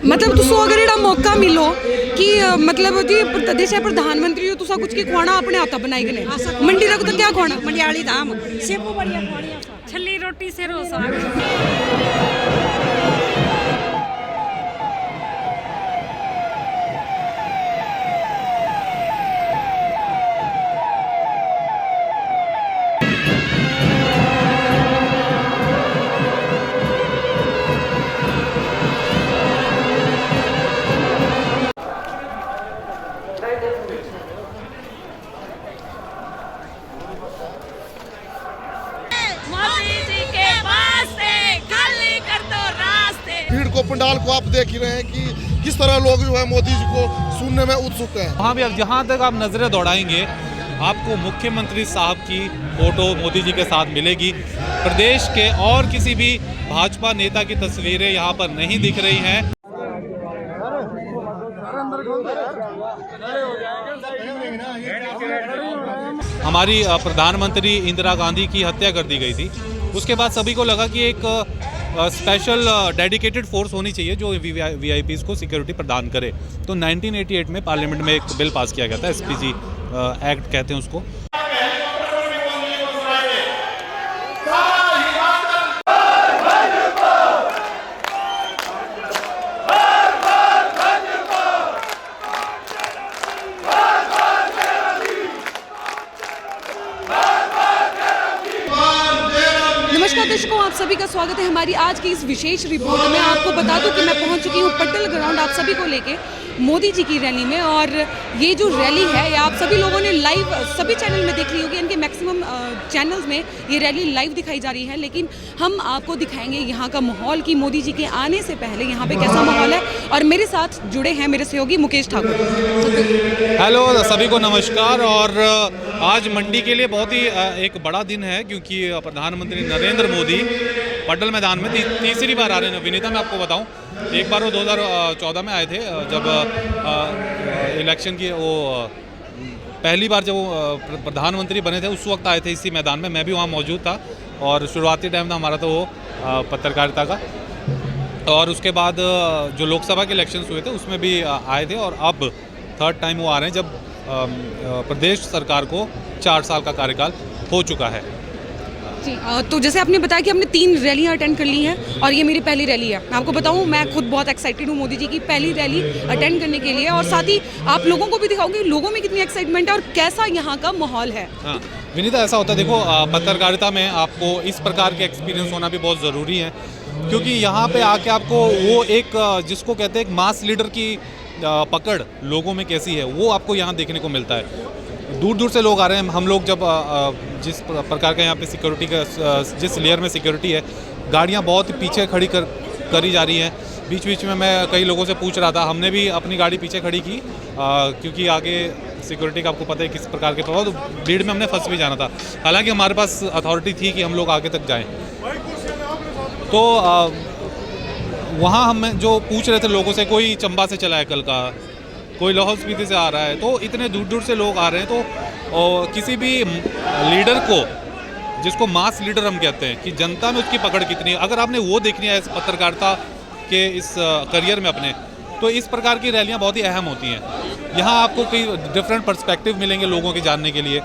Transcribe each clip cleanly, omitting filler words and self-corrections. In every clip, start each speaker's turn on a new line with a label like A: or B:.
A: मतलब तुसो अगर एड़ा मौका मिलो कि मतलब जी देश है प्रधानमंत्री हो तुसा कुछ की खुआना अपने हाथा बनाई के ने मंडी तक तो क्या खुआना
B: मंडियाली धाम सेबू बढ़िया खुआनिया
C: छली रोटी सेरो साग।
D: भीड़ को पंडाल को आप देख ही रहे हैं कि किस तरह लोग जो है मोदी जी को सुनने में उत्सुक हैं।
E: वहाँ भी अब जहाँ तक आप नजरें दौड़ाएंगे आपको मुख्यमंत्री साहब की फोटो मोदी जी के साथ मिलेगी। प्रदेश के और किसी भी भाजपा नेता की तस्वीरें यहाँ पर नहीं दिख रही हैं। हमारी प्रधानमंत्री इंदिरा गांधी की हत्या कर दी गई थी, उसके बाद सभी को लगा कि एक स्पेशल डेडिकेटेड फोर्स होनी चाहिए जो वीआईपीज़ को सिक्योरिटी प्रदान करे। तो 1988 में पार्लियामेंट में एक बिल पास किया गया था, एसपीजी एक्ट कहते हैं उसको।
A: नमस्कार दर्शकों, आप सभी का स्वागत है हमारी आज की इस विशेष रिपोर्ट में। आपको बता दूं कि मैं पहुंच चुकी हूं पटेल ग्राउंड आप सभी को लेके मोदी जी की रैली में। और ये जो रैली है ये आप सभी लोगों ने लाइव सभी चैनल में देख ली होगी, इनके मैक्सिमम चैनल्स में ये रैली लाइव दिखाई जा रही है। लेकिन हम आपको दिखाएंगे यहाँ का माहौल कि मोदी जी के आने से पहले यहाँ पे कैसा माहौल है। और मेरे साथ जुड़े हैं मेरे सहयोगी मुकेश ठाकुर।
E: हेलो सभी को नमस्कार। और आज मंडी के लिए बहुत ही एक बड़ा दिन है क्योंकि प्रधानमंत्री नरेंद्र मोदी पटेल मैदान में तीसरी बार आ रहे हैं। विनीता मैं आपको बताऊं, एक बार वो 2014 में आए थे जब इलेक्शन की वो पहली बार जब वो प्रधानमंत्री बने थे उस वक्त आए थे इसी मैदान में। मैं भी वहाँ मौजूद था और शुरुआती टाइम था हमारा तो वो पत्रकारिता का। और उसके बाद जो लोकसभा के इलेक्शंस हुए थे उसमें भी आए थे। और अब थर्ड टाइम वो आ रहे हैं जब प्रदेश सरकार को 4 साल का कार्यकाल हो चुका है।
A: जी, तो जैसे आपने बताया कि हमने 3 रैलियां अटेंड कर ली हैं और ये मेरी पहली रैली है। मैं आपको बताऊं मैं खुद बहुत एक्साइटेड हूं मोदी जी की पहली रैली अटेंड करने के लिए। और साथ ही आप लोगों को भी दिखाऊंगी लोगों में कितनी एक्साइटमेंट है और कैसा यहाँ का माहौल है।
E: हाँ विनीता, ऐसा होता है देखो, पत्रकारिता में आपको इस प्रकार के एक्सपीरियंस होना भी बहुत ज़रूरी है क्योंकि यहाँ पे आके आपको वो एक जिसको कहते हैं एक मास लीडर की पकड़ लोगों में कैसी है वो आपको यहाँ देखने को मिलता है। दूर दूर से लोग आ रहे हैं। हम लोग जब जिस प्रकार का यहाँ पे सिक्योरिटी का जिस लेयर में सिक्योरिटी है, गाड़ियाँ बहुत पीछे खड़ी करी जा रही हैं। बीच बीच में मैं कई लोगों से पूछ रहा था, हमने भी अपनी गाड़ी पीछे खड़ी की क्योंकि आगे सिक्योरिटी का आपको पता है किस प्रकार के तो भीड़ में हमने फंस भी जाना था। हालांकि हमारे पास अथॉरिटी थी कि हम लोग आगे तक जाएँ। तो वहाँ हम जो पूछ रहे थे लोगों से, कोई चंबा से चला है कल का, कोई लाहौल स्पीति से आ रहा है, तो इतने दूर दूर से लोग आ रहे हैं। तो किसी भी लीडर को जिसको मास लीडर हम कहते हैं कि जनता में उसकी पकड़ कितनी है, अगर आपने वो देखनी है इस पत्रकारिता के इस करियर में अपने, तो इस प्रकार की रैलियां बहुत ही अहम होती हैं। यहाँ आपको कई डिफरेंट पर्सपेक्टिव मिलेंगे लोगों के जानने के लिए,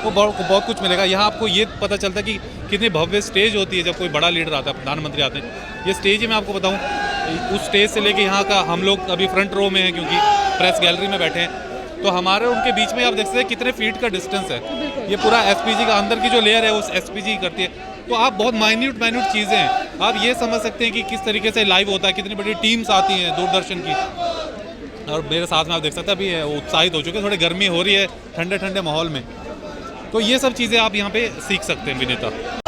E: वो बहुत कुछ मिलेगा। यहाँ आपको ये पता चलता है कि कितनी भव्य स्टेज होती है जब कोई बड़ा लीडर आता है, प्रधानमंत्री आते हैं। ये स्टेज ही मैं आपको बताऊँ, उस स्टेज से लेके यहाँ का हम लोग अभी फ्रंट रो में हैं क्योंकि प्रेस गैलरी में बैठे हैं, तो हमारे उनके बीच में आप देख सकते हैं कितने फीट का डिस्टेंस है। ये पूरा एसपीजी का अंदर की जो लेयर है वो एसपीजी करती है। तो आप बहुत माइन्यूट चीज़ें हैं, आप ये समझ सकते हैं कि किस तरीके से लाइव होता है, कितनी बड़ी टीम्स आती हैं दूरदर्शन की। और मेरे साथ में आप देख सकते हैं अभी उत्साहित हो चुके हैं, थोड़ी गर्मी हो रही है ठंडे ठंडे माहौल में। तो ये सब चीज़ें आप यहाँ पे सीख सकते हैं विनीता।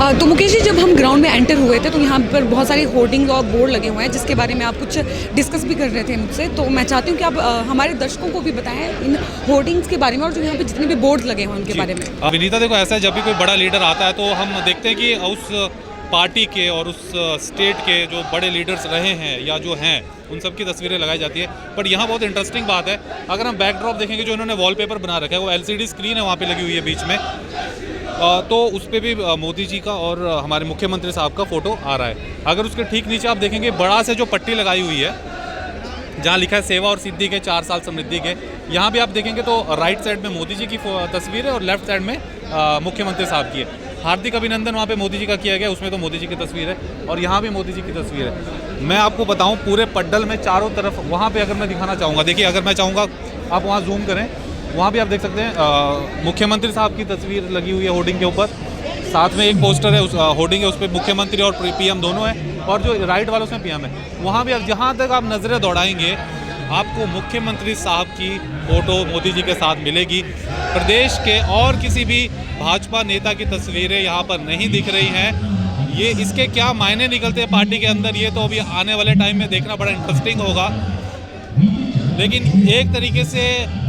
A: तो मुकेश जी, जब हम ग्राउंड में एंटर हुए थे तो यहाँ पर बहुत सारे होर्डिंग और बोर्ड लगे हुए हैं जिसके बारे में आप कुछ डिस्कस भी कर रहे थे मुझसे, तो मैं चाहती हूँ कि आप हमारे दर्शकों को भी बताएं इन होर्डिंग्स के बारे में और जो यहाँ पे जितने भी बोर्ड्स लगे हुए हैं उनके बारे में।
E: विनीता, देखो ऐसा है, जब भी कोई बड़ा लीडर आता है तो हम देखते हैं कि उस पार्टी के और उस स्टेट के जो बड़े लीडर्स रहे हैं या जो हैं उन सब की तस्वीरें लगाई जाती है। बट यहाँ बहुत इंटरेस्टिंग बात है, अगर हम बैकड्रॉप देखेंगे जो इन्होंने वॉलपेपर बना रखा है वो LCD स्क्रीन है वहाँ पे लगी हुई है बीच में, तो उस पर भी मोदी जी का और हमारे मुख्यमंत्री साहब का फ़ोटो आ रहा है। अगर उसके ठीक नीचे आप देखेंगे बड़ा से जो पट्टी लगाई हुई है जहाँ लिखा है सेवा और सिद्धि के 4 साल समृद्धि के, यहाँ भी आप देखेंगे तो राइट साइड में मोदी जी की तस्वीर है और लेफ्ट साइड में मुख्यमंत्री साहब की है। हार्दिक अभिनंदन वहाँ पे मोदी जी का किया गया, उसमें तो मोदी जी की तस्वीर है और यहाँ भी मोदी जी की तस्वीर है। मैं आपको बताऊँ पूरे पड्डल में चारों तरफ वहाँ पे अगर मैं दिखाना चाहूँगा, देखिए अगर मैं चाहूँगा आप वहाँ जूम करें, वहाँ भी आप देख सकते हैं मुख्यमंत्री साहब की तस्वीर लगी हुई है होर्डिंग के ऊपर, साथ में एक पोस्टर है उस होर्डिंग है उस पर मुख्यमंत्री और PM दोनों हैं और जो राइट वाला उसमें PM है। वहाँ भी आप जहाँ तक आप नज़रें दौड़ाएंगे आपको मुख्यमंत्री साहब की फ़ोटो मोदी जी के साथ मिलेगी। प्रदेश के और किसी भी भाजपा नेता की तस्वीरें यहाँ पर नहीं दिख रही हैं। ये इसके क्या मायने निकलते हैं पार्टी के अंदर, ये तो अभी आने वाले टाइम में देखना बड़ा इंटरेस्टिंग होगा। लेकिन एक तरीके से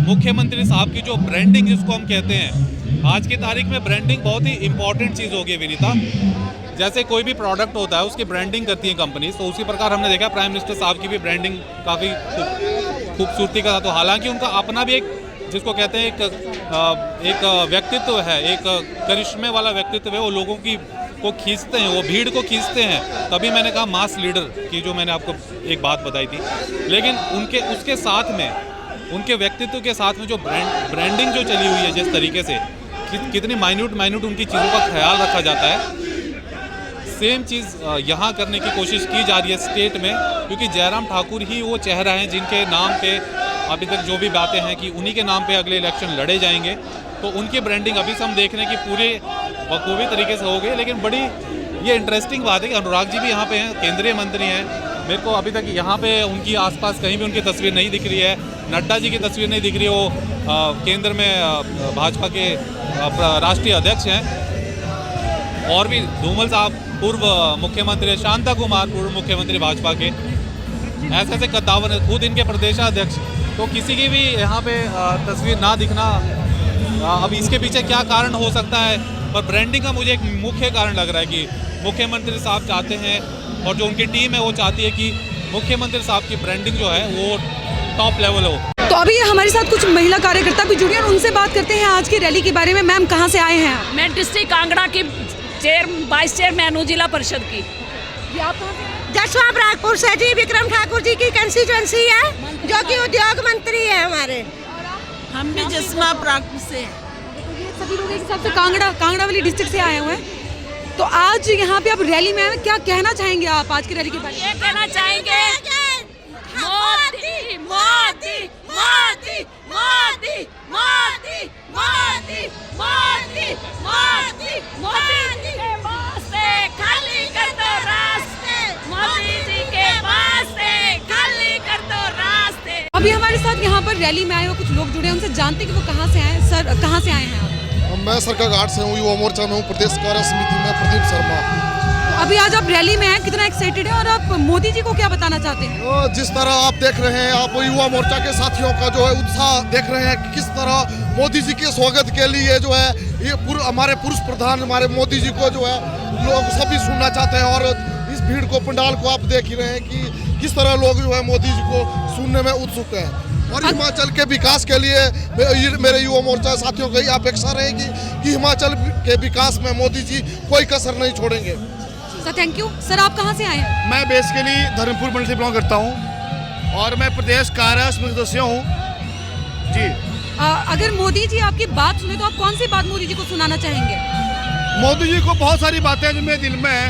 E: मुख्यमंत्री साहब की जो ब्रांडिंग जिसको हम कहते हैं, आज की तारीख में ब्रांडिंग बहुत ही इंपॉर्टेंट चीज़ हो गई विनीता। जैसे कोई भी प्रोडक्ट होता है उसकी ब्रांडिंग करती है कंपनी, तो उसी प्रकार हमने देखा प्राइम मिनिस्टर साहब की भी ब्रांडिंग काफ़ी खूबसूरती का था। तो हालांकि उनका अपना भी एक जिसको कहते हैं एक व्यक्तित्व है, एक करिश्मे वाला व्यक्तित्व है, वो लोगों की को खींचते हैं, वो भीड़ को खींचते हैं। तभी मैंने कहा मास लीडर की जो मैंने आपको एक बात बताई थी। लेकिन उसके साथ में उनके व्यक्तित्व के साथ में जो ब्रांडिंग जो चली हुई है जिस तरीके से कितनी माइन्यूट उनकी चीज़ों का ख्याल रखा जाता है, सेम चीज़ यहाँ करने की कोशिश की जा रही है स्टेट में, क्योंकि जयराम ठाकुर ही वो चेहरा हैं जिनके नाम पे अभी तक जो भी बातें हैं कि उन्हीं के नाम पे अगले इलेक्शन लड़े जाएंगे। तो उनकी ब्रांडिंग अभी से हम देख रहे हैं कि पूरे बखूबी तरीके से हो गई। लेकिन बड़ी ये इंटरेस्टिंग बात है कि अनुराग जी भी यहाँ पे हैं, केंद्रीय मंत्री हैं। मेरे को अभी तक यहाँ पे उनकी आसपास कहीं भी उनकी तस्वीर नहीं दिख रही है। नड्डा जी की तस्वीर नहीं दिख रही है, वो केंद्र में भाजपा के राष्ट्रीय अध्यक्ष हैं। और भी धूमल साहब पूर्व मुख्यमंत्री, शांता कुमार पूर्व मुख्यमंत्री भाजपा के, ऐसे ऐसे कद्दावर हैं, खुद इनके प्रदेशाध्यक्ष। तो किसी की भी यहाँ पे तस्वीर ना दिखना, अब इसके पीछे क्या कारण हो सकता है, पर ब्रांडिंग का मुझे एक मुख्य कारण लग रहा है कि मुख्यमंत्री साहब चाहते हैं और जो उनकी टीम है वो चाहती है कि मुख्यमंत्री साहब की ब्रांडिंग जो है वो टॉप लेवल हो।
A: तो अभी हमारे साथ कुछ महिला कार्यकर्ता भी जुड़े हैं और उनसे बात करते हैं आज की रैली के बारे में। मैम, कहाँ से आए हैं आप?
B: मैं डिस्ट्रिक्ट कांगड़ा की वाइस चेयरमैन हूँ जिला परिषद की।
A: ये आप कहाँ से?
F: जसवा प्रागपुर से जी, विक्रम ठाकुर जी की कंस्टिट्यूएंसी है जो कि उद्योग मंत्री है हमारे।
B: हम भी जसवा प्रागपुर से।
A: सभी लोग एक हिसाब से कांगड़ा वाली डिस्ट्रिक्ट से आए हुए हैं। तो आज यहाँ पे आप रैली में आए हैं, क्या कहना चाहेंगे आप आज की रैली के बारे में?
B: ये कहना चाहेंगे मोदी मोदी मोदी मोदी मोदी मोदी मोदी मोदी मोदी के वास्ते खाली कर दो रास्ते, मोदी जी के वास्ते खाली कर दो रास्ते।
A: अभी हमारे साथ यहाँ पर रैली में आए हुए कुछ लोग जुड़े हैं, उनसे जानते हैं कि वो कहाँ से आए हैं। सर, कहाँ से आए हैं आप?
D: मैं सरकार घाट से हूँ, युवा मोर्चा में हूँ, प्रदेश कार्य समिति में प्रदीप शर्मा।
A: अभी आज आप रैली में हैं, कितना एक्साइटेड है और आप मोदी जी को क्या बताना चाहते हैं?
D: जिस तरह आप देख रहे हैं, आप युवा मोर्चा के साथियों का जो है उत्साह देख रहे हैं कि किस तरह मोदी जी के स्वागत के लिए जो है ये हमारे पुरुष प्रधान हमारे मोदी जी को जो है लोग सभी सुनना चाहते हैं। और इस भीड़ को, पंडाल को आप देख ही रहे हैं कि किस तरह लोग जो है मोदी जी को सुनने में उत्सुक हैं। और हिमाचल के विकास के लिए मेरे युवा मोर्चा साथियों की अपेक्षा रहेगी कि हिमाचल के विकास में मोदी जी कोई कसर नहीं छोड़ेंगे।
A: Sir, thank you. सर, आप कहाँ से आए हैं?
G: मैं बेसिकली धर्मपुर मंडल से बिलोंग करता हूँ और मैं प्रदेश कार्य समिति सदस्य हूँ जी।
A: अगर मोदी जी आपकी बात सुने तो आप कौन सी बात मोदी जी को सुनाना चाहेंगे?
G: मोदी जी को बहुत सारी बातें जो मेरे दिल में है।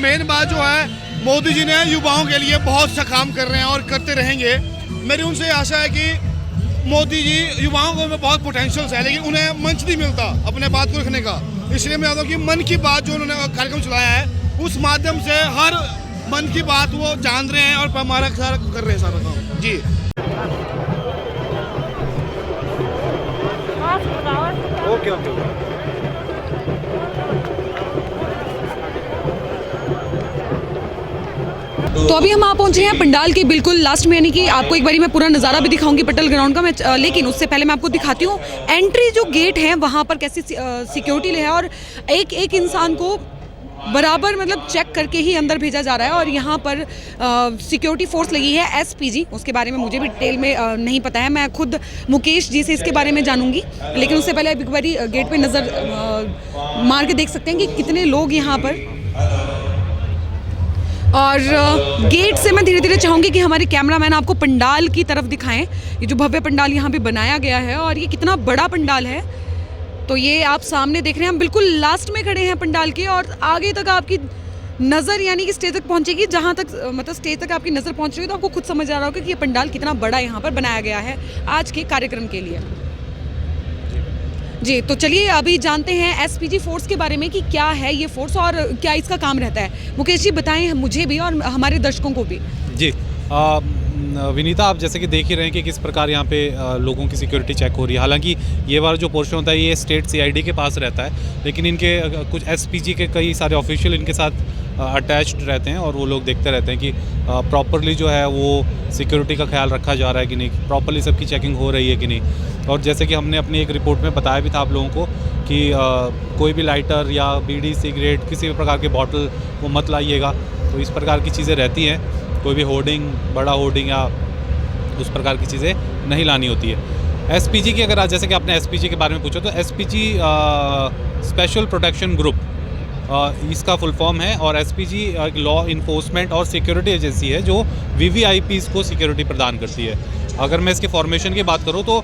G: मेन बात जो है, मोदी जी ने युवाओं के लिए बहुत सा काम कर रहे हैं और करते रहेंगे। मेरी उनसे आशा है कि मोदी जी, युवाओं को में बहुत पोटेंशियल्स है लेकिन उन्हें मंच नहीं मिलता अपने बात को रखने का। इसलिए मैं चाहता हूँ कि मन की बात जो उन्होंने कार्यक्रम चलाया है उस माध्यम से हर मन की बात वो जान रहे हैं और हमारा कर रहे हैं सारा काम जी।
H: Okay okay.
A: तो अभी हम आ पहुंचे हैं पंडाल के बिल्कुल लास्ट में, यानी कि आपको एक बारी मैं पूरा नज़ारा भी दिखाऊंगी पट्टल ग्राउंड का मैं, लेकिन उससे पहले मैं आपको दिखाती हूँ एंट्री जो गेट है वहाँ पर कैसी सिक्योरिटी है और एक एक इंसान को बराबर मतलब चेक करके ही अंदर भेजा जा रहा है। और यहाँ पर सिक्योरिटी फोर्स लगी है एसपीजी, उसके बारे में मुझे भी डिटेल में नहीं पता है, मैं खुद मुकेश जी से इसके बारे में जानूंगी। लेकिन उससे पहले एक बारी गेट पे नज़र मार के देख सकते हैं कि कितने लोग यहाँ पर। और गेट से मैं धीरे धीरे चाहूँगी कि हमारे कैमरामैन आपको पंडाल की तरफ दिखाएं, ये जो भव्य पंडाल यहाँ पे बनाया गया है और ये कितना बड़ा पंडाल है। तो ये आप सामने देख रहे हैं, हम बिल्कुल लास्ट में खड़े हैं पंडाल के और आगे तक आपकी नज़र यानी कि स्टेज तक पहुँचेगी, जहाँ तक मतलब स्टेज तक आपकी नज़र पहुँच रही है तो आपको खुद समझ आ रहा होगा कि ये पंडाल कितना बड़ा यहाँ पर बनाया गया है आज के कार्यक्रम के लिए। जी, तो चलिए अभी जानते हैं एसपीजी फोर्स के बारे में कि क्या है ये फोर्स और क्या इसका काम रहता है। मुकेश जी बताएं मुझे भी और हमारे दर्शकों को भी।
E: जी विनीता, आप जैसे कि देख ही रहे हैं कि किस प्रकार यहाँ पे लोगों की सिक्योरिटी चेक हो रही है। हालांकि ये वाला जो पोर्शन होता है ये स्टेट सीआईडी के पास रहता है, लेकिन इनके कुछ एसपीजी के कई सारे ऑफिशियल इनके साथ अटैच्ड रहते हैं और वो लोग देखते रहते हैं कि प्रॉपरली जो है वो सिक्योरिटी का ख्याल रखा जा रहा है कि नहीं, प्रॉपरली सबकी चेकिंग हो रही है कि नहीं। और जैसे कि हमने अपनी एक रिपोर्ट में बताया भी था आप लोगों को कि कोई भी लाइटर या बीड़ी सिगरेट किसी भी प्रकार के बॉटल वो मत लाइएगा। तो इस प्रकार की चीज़ें रहती हैं, कोई भी होर्डिंग, बड़ा होर्डिंग या उस प्रकार की चीज़ें नहीं लानी होती है। एसपीजी की अगर जैसे कि आपने एसपीजी के बारे में पूछा तो एसपीजी स्पेशल प्रोटेक्शन ग्रुप इसका फुल फॉर्म है और एसपीजी एक लॉ इन्फोर्समेंट और सिक्योरिटी एजेंसी है जो वीवीआईपीज़ को सिक्योरिटी प्रदान करती है। अगर मैं इसके फॉर्मेशन की बात करूँ तो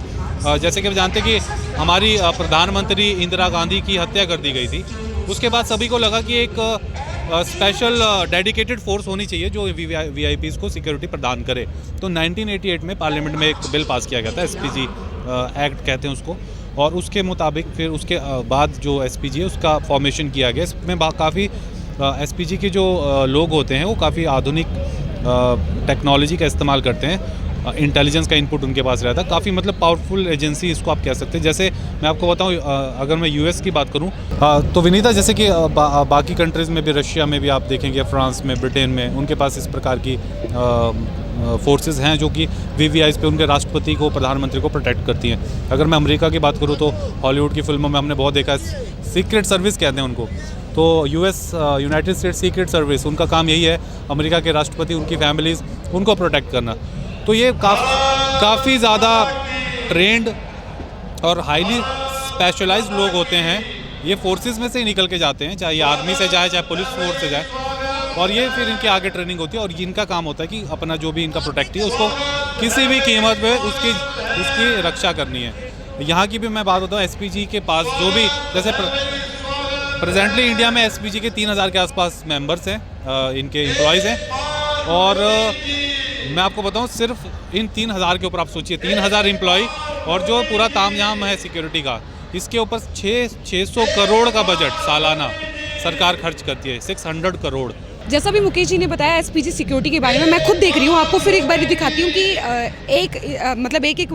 E: जैसे कि आप जानते हैं कि हमारी प्रधानमंत्री इंदिरा गांधी की हत्या कर दी गई थी, उसके बाद सभी को लगा कि एक स्पेशल डेडिकेटेड फोर्स होनी चाहिए जो वीआईपीज़ को सिक्योरिटी प्रदान करे। तो 1988 में पार्लियामेंट में एक बिल पास किया गया था, एसपीजी एक्ट कहते हैं उसको, और उसके मुताबिक फिर उसके बाद जो एसपीजी है उसका फॉर्मेशन किया गया। इसमें काफ़ी एसपीजी के जो लोग होते हैं वो काफ़ी आधुनिक टेक्नोलॉजी का इस्तेमाल करते हैं, इंटेलिजेंस का इनपुट उनके पास रहता है, काफ़ी मतलब पावरफुल एजेंसी इसको आप कह सकते हैं। जैसे मैं आपको बताऊं, अगर मैं यूएस की बात करूं तो विनीता जैसे कि बाकी कंट्रीज़ में भी, रशिया में भी आप देखेंगे, फ्रांस में, ब्रिटेन में, उनके पास इस प्रकार की फोर्सेस हैं जो कि वीवीआईज़ पे उनके राष्ट्रपति को, प्रधानमंत्री को प्रोटेक्ट करती हैं। अगर मैं अमेरिका की बात करूँ तो हॉलीवुड की फिल्मों में हमने बहुत देखा है, सीक्रेट सर्विस कहते हैं उनको। तो यूनाइटेड स्टेट्स सीक्रेट सर्विस, उनका काम यही है अमेरिका के राष्ट्रपति, उनकी फैमिलीज़, उनको प्रोटेक्ट करना। तो ये काफ़ी ज़्यादा ट्रेंड और हाईली स्पेशलाइज्ड लोग होते हैं, ये फोर्सेस में से ही निकल के जाते हैं, चाहे ये आर्मी से जाए चाहे पुलिस फोर्स से जाए, और ये फिर इनकी आगे ट्रेनिंग होती है और इनका काम होता है कि अपना जो भी इनका प्रोटेक्ट है उसको किसी भी कीमत पे उसकी रक्षा करनी है। यहाँ की भी मैं बात बताऊँ, एसपीजी के पास जो भी, जैसे प्रेजेंटली इंडिया में एसपीजी के 3000 के आसपास मेंबर्स हैं, इनके एम्प्लॉयज़ हैं। और मैं आपको बताऊं, सिर्फ इन 3000 के ऊपर आप सोचिए 3000 एम्प्लॉय और जो पूरा तामझाम है सिक्योरिटी का, इसके ऊपर 600 करोड़ का बजट सालाना सरकार खर्च करती है, 600 करोड़।
A: जैसा भी मुकेश जी ने बताया एसपीजी सिक्योरिटी के बारे में, मैं खुद देख रही हूँ, आपको फिर एक बार दिखाती हूँ कि मतलब एक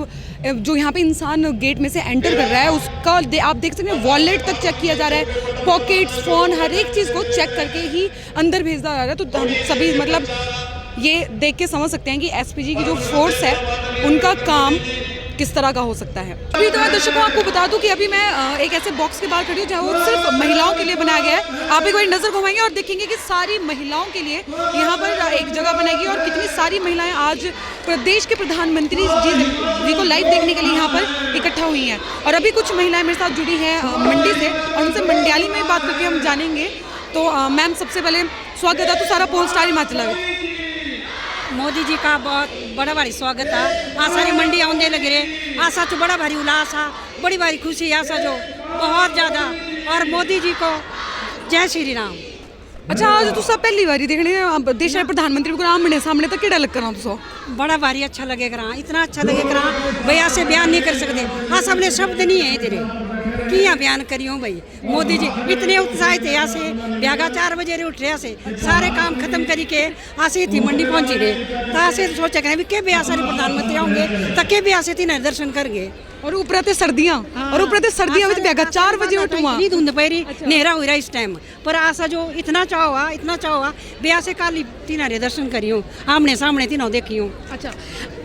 A: जो यहाँ पे इंसान गेट में से एंटर कर रहा है उसका आप देख सकते हैं वॉलेट तक चेक किया जा रहा है, पॉकेट्स, फ़ोन, हर एक चीज़ को चेक करके ही अंदर भेजा जा रहा है। तो हम सभी मतलब ये देख के समझ सकते हैं कि एसपीजी की जो फोर्स है उनका काम किस तरह का हो सकता है। अभी तो मैं दर्शकों आपको बता दूं कि अभी मैं एक ऐसे बॉक्स के बाहर खड़ी हूँ जहाँ वो सिर्फ महिलाओं के लिए बनाया गया है। आप एक बार नज़र घुमाएंगे और देखेंगे कि सारी महिलाओं के लिए यहाँ पर एक जगह बनाएगी और कितनी सारी महिलाएं आज प्रदेश के प्रधानमंत्री जी को लाइव देखने के लिए यहाँ पर इकट्ठा हुई हैं। और अभी कुछ महिलाएं मेरे साथ जुड़ी हैं मंडी से और उनसे मंडियाली में बात करके हम जानेंगे। तो मैम, सबसे पहले स्वागत है तो सारा पोल स्टार हिमाचल
C: मोदी जी का बहुत बड़ा भारी स्वागत है। आ सारी मंडी आंदे लग रहे, आशा तो बड़ा भारी उल्लास है, बड़ी भारी खुशी आशा जो बहुत ज़्यादा। और मोदी जी को जय श्री राम।
A: अच्छा, आज तुम पहली बारी देखने देश के प्रधानमंत्री को आमने सामने तक केड़ा लग कर तुम?
C: बड़ा भारी अच्छा लगेगा, इतना अच्छा लगेगा भैया से बयान नहीं कर सकते। हाँ, सबने शब्द नहीं है तेरे कि यहाँ बयान करियो भाई। मोदी जी इतने उत्साहित है, यहाँ से ब्यागा 4 बजे उठ रहे से सारे काम खत्म करी के आसे थी मंडी पहुंची रहे। तो आसे सोचा करें कि ब्याह सारे प्रधानमंत्री होंगे तो के ब्याह से थी दर्शन करेंगे
A: और ऊपर ते सर्दियां और ऊपर ते सर्दियां में बैगा 4 बजे उठूंगा
C: इतनी धुंध पै रही नेहरा हो रहा इस टाइम पर आशा जो इतना चाह ब्याह से काली तिनारे दर्शन करियो आमने सामने तीनों देखियो।
A: अच्छा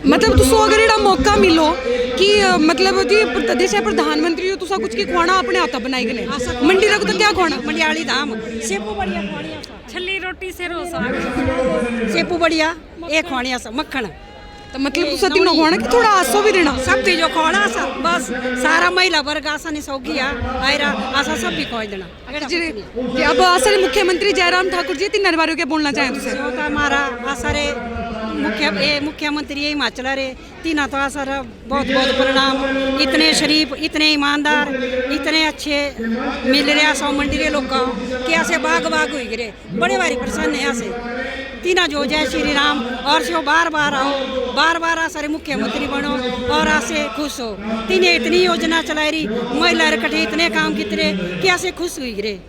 A: मतलब तुसो अगर एड़ा मौका मिलो कि मतलब जी देश है प्रधानमंत्री हो तुसा कुछ की खुआना अपने हाथा बनाई गने मंडी रख तो क्या खुआना
C: मंडियाली धाम सेपू बढ़िया खुआनी
B: छली रोटी से रो साग
C: सेपू बढ़िया एक खुआनी मक्खन
A: तो मतलब तुसा तीनों खुआना कि थोड़ा आसो भी देना
C: सब भी जो खोड़ा सा बस सारा महिला वर्ग आशा ने सौगिया आयरा आशा सब भी खोज देना।
A: जी अब आसरे मुख्यमंत्री जयराम ठाकुर जी तीन नरवारियों के बोलना चाहें तुसे
C: तो हमारा आसरे मुख्यमंत्री हिमाचल रे तीना तो आसर बहुत बहुत प्रणाम इतने शरीफ इतने ईमानदार इतने अच्छे मिल रहे सौ मंडी रे लोग कि ऐसे बाग हुई गिरे बड़े बारी प्रसन्न है ऐसे तीना जो जय श्री राम और से बार बार आओ बार बार आसरे मुख्यमंत्री बनो और आसे खुश हो तीने इतनी योजना चलाई रही महिला कटे इतने काम कितने कि ऐसे खुश हुई गिरे।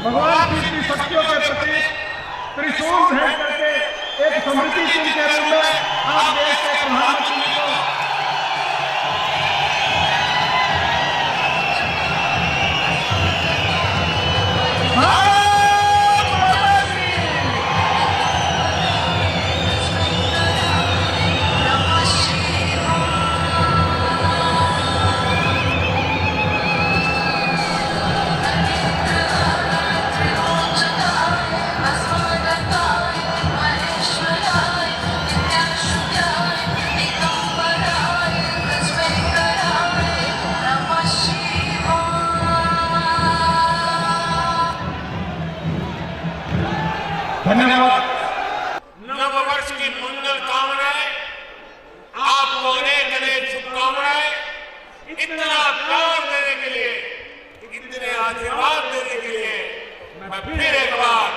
H: भगवान की शक्तियों के प्रति त्रिशूल भेंट करके एक स्मृति चिन्ह के रूप में आप देश के प्रधानमंत्री को धन्यवाद।
I: नव वर्ष की मंगल कामनाएं, आपको अनेक अनेक शुभकामनाएं, इतना प्यार देने के लिए, इतने आशीर्वाद देने के लिए मैं फिर एक बार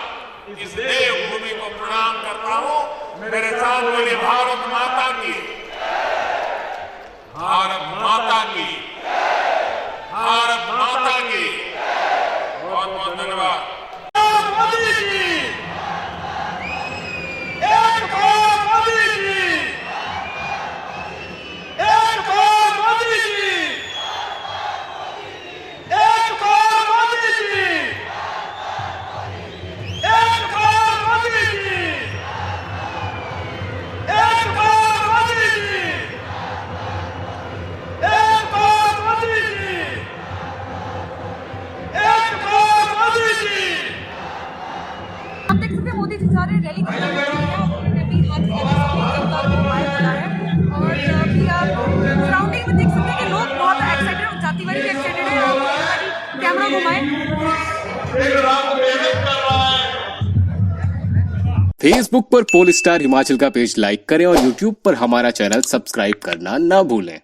I: इस देवभूमि को प्रणाम करता हूं। मेरे साथ बोले भारत माता की, भारत माता की, भारत माता की। बहुत बहुत धन्यवाद।
A: सारे रैली खत्म हो चुकी है, उन्होंने भी हाथ गिरफ्तार घुमाया चला है और अभी आप सराउंडिंग में देख सकते हैं कि लोग बहुत एक्साइटेड हैं, जातिवादी भी एक्साइटेड है। कैमरा घुमाए।
J: फेसबुक पर पोल स्टार हिमाचल का पेज लाइक करें और यूट्यूब पर हमारा चैनल सब्सक्राइब करना ना भूलें।